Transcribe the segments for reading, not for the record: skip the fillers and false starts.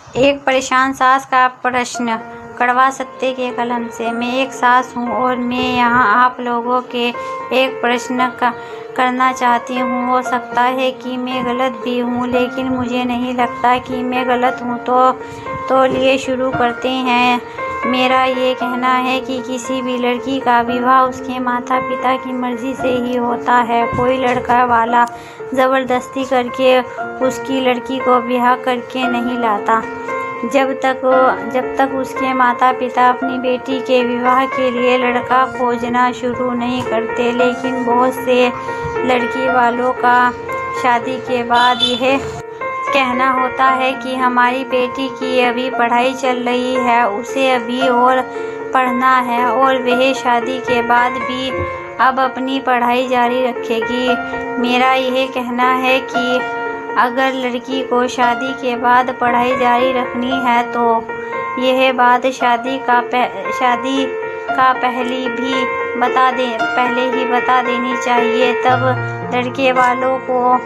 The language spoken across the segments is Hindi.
एक परेशान सास का प्रश्न। कड़वा सत्य के कलम से। मैं एक सास हूँ और मैं यहाँ आप लोगों के एक प्रश्न करना चाहती हूँ। हो सकता है कि मैं गलत भी हूँ, लेकिन मुझे नहीं लगता कि मैं गलत हूँ। तो लिए शुरू करते हैं। मेरा ये कहना है कि किसी भी लड़की का विवाह उसके माता पिता की मर्जी से ही होता है। कोई लड़का वाला ज़बरदस्ती करके उसकी लड़की को ब्याह करके नहीं लाता। जब तक उसके माता पिता अपनी बेटी के विवाह के लिए लड़का खोजना शुरू नहीं करते। लेकिन बहुत से लड़की वालों का शादी के बाद यह कहना होता है कि हमारी बेटी की अभी पढ़ाई चल रही है, उसे अभी और पढ़ना है और वह शादी के बाद भी अब अपनी पढ़ाई जारी रखेगी। मेरा यह कहना है कि अगर लड़की को शादी के बाद पढ़ाई जारी रखनी है तो यह बात शादी का पहले ही बता देनी चाहिए। तब लड़के वालों को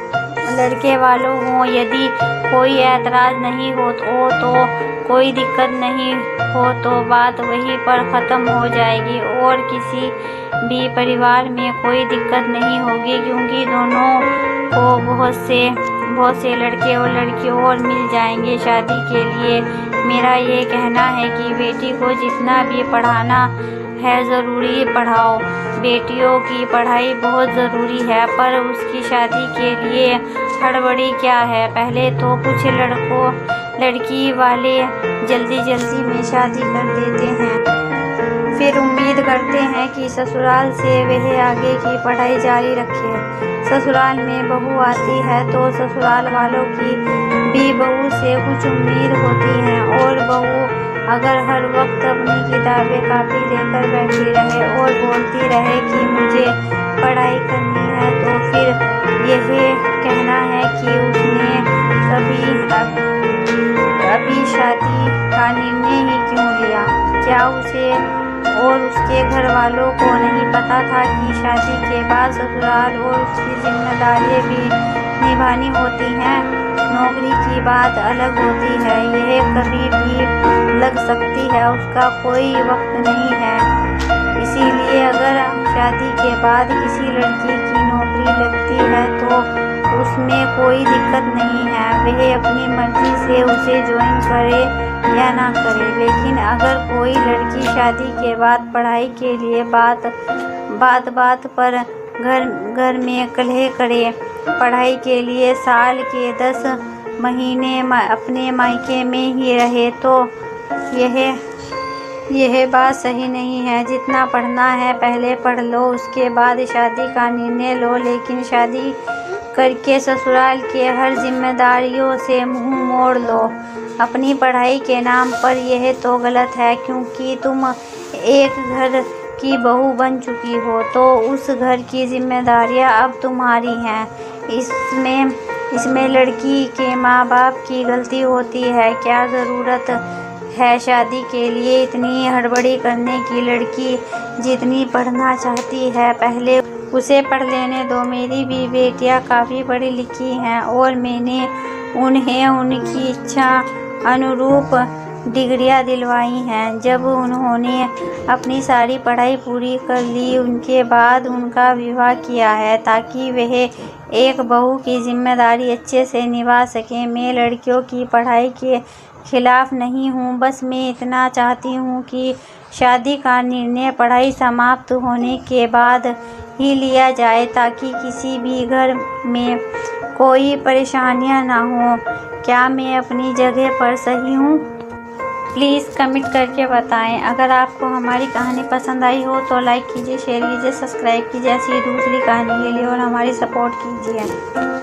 यदि कोई एतराज़ नहीं हो तो कोई दिक्कत नहीं हो तो बात वहीं पर ख़त्म हो जाएगी और किसी भी परिवार में कोई दिक्कत नहीं होगी, क्योंकि दोनों को बहुत से लड़के और लड़कियों और मिल जाएंगे शादी के लिए। मेरा ये कहना है कि बेटी को जितना भी पढ़ाना है ज़रूरी पढ़ाओ। बेटियों की पढ़ाई बहुत ज़रूरी है, पर उसकी शादी के लिए हड़बड़ी क्या है। पहले तो कुछ लड़की वाले जल्दी में शादी कर देते हैं, फिर उम्मीद करते हैं कि ससुराल से वह आगे की पढ़ाई जारी रखे। ससुराल में बहू आती है तो ससुराल वालों की भी बहू से कुछ उम्मीद होती है, और बहू अगर हर वक्त अपनी किताबें कापी लेकर बैठी रहे और बोलती रहे कि मुझे पढ़ाई करनी है, तो फिर यह कहना है कि उसने अभी शादी का निर्णय ही क्यों लिया। क्या उसे और उसके घर वालों को नहीं पता था कि शादी के बाद ससुराल और उसकी जिम्मेदारियां भी निभानी होती हैं। नौकरी की बात अलग होती है, यह कभी भी लग सकती है, उसका कोई वक्त नहीं है। इसीलिए अगर शादी के बाद किसी लड़की की नौकरी लगती है तो उसमें कोई दिक्कत नहीं है, वह अपनी मर्जी से उसे ज्वाइन करे या ना करे। लेकिन अगर कोई लड़की शादी के बाद पढ़ाई के लिए बात पर घर में कलह करे, पढ़ाई के लिए साल के 10 महीने अपने मायके में ही रहे, तो यह बात सही नहीं है। जितना पढ़ना है पहले पढ़ लो, उसके बाद शादी का निर्णय लो। लेकिन शादी करके ससुराल के हर जिम्मेदारियों से मुंह मोड़ लो अपनी पढ़ाई के नाम पर। यह तो गलत है, क्योंकि तुम एक घर की बहू बन चुकी हो, तो उस घर की जिम्मेदारियां अब तुम्हारी हैं। इसमें लड़की के माँ बाप की गलती होती है। क्या ज़रूरत है शादी के लिए इतनी हड़बड़ी करने की। लड़की जितनी पढ़ना चाहती है पहले उसे पढ़ लेने दो। मेरी भी बेटियां काफ़ी पढ़ी लिखी हैं और मैंने उन्हें उनकी इच्छा अनुरूप डिग्रियां दिलवाई हैं। जब उन्होंने अपनी सारी पढ़ाई पूरी कर ली, उनके बाद उनका विवाह किया है, ताकि वह एक बहू की जिम्मेदारी अच्छे से निभा सकें। मैं लड़कियों की पढ़ाई के खिलाफ नहीं हूँ, बस मैं इतना चाहती हूँ कि शादी का निर्णय पढ़ाई समाप्त होने के बाद ही लिया जाए, ताकि किसी भी घर में कोई परेशानियाँ ना हो। क्या मैं अपनी जगह पर सही हूँ? प्लीज़ कमेंट करके बताएं। अगर आपको हमारी कहानी पसंद आई हो तो लाइक कीजिए, शेयर कीजिए, सब्सक्राइब कीजिए ऐसी दूसरी कहानी के लिए और हमारी सपोर्ट कीजिए।